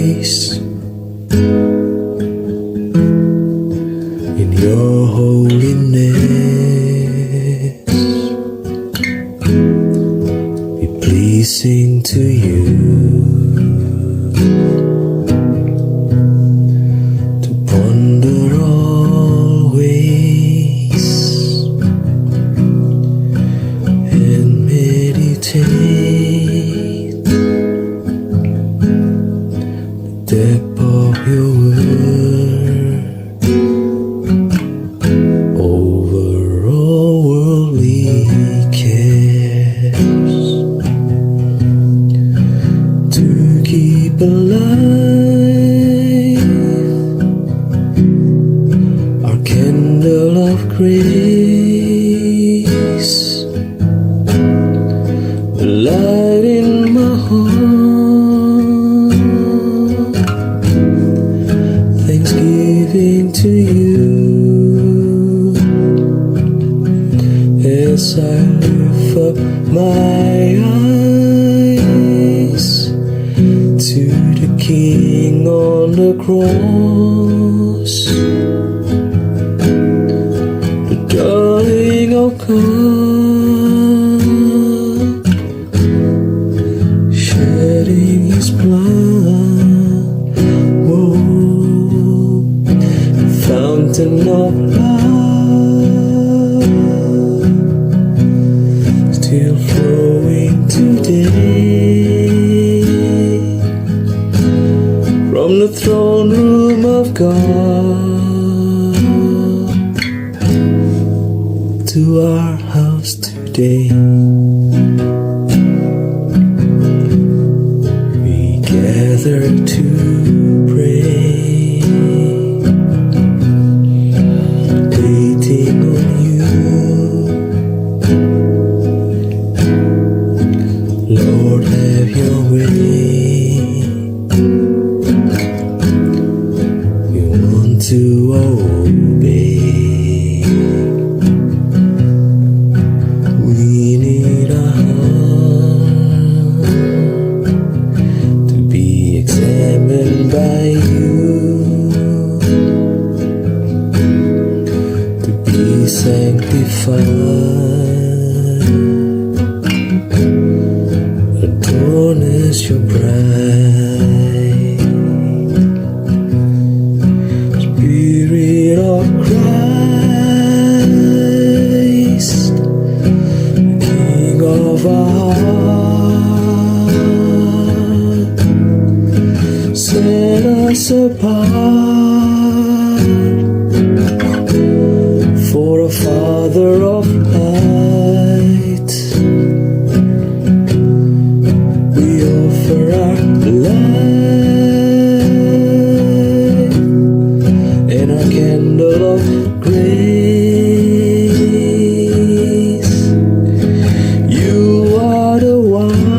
grace in your holiness be pleasing to you, to ponder always and meditate the depth of your word over all worldly cares, to keep alive our candle of grace, the light in my heart, thanksgiving to you as I lift up my eyes to the King on the cross, the darling of God, shedding his blood, whoa, the fountain of love, still flowing today from the throne room of God to our house today. We gather to pray, waiting on you, Lord, have your way. We want to obey. We need a heart to be examined by you, to be sanctified, adorn as your bride. Spirit of Christ, King of our heart, set us apart for a Father of light. We offer our life and our candle of grace. You are the one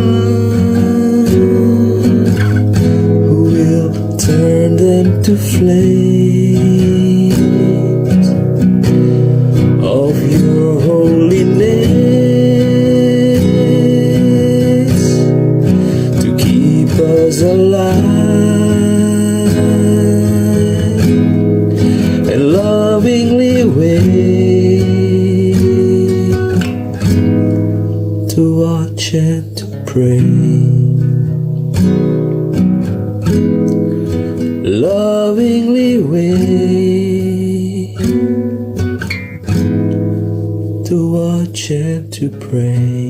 who will turn them to flames of your holiness, to keep us alive and lovingly wait to watch and to pray. Lovingly wait to watch and to pray.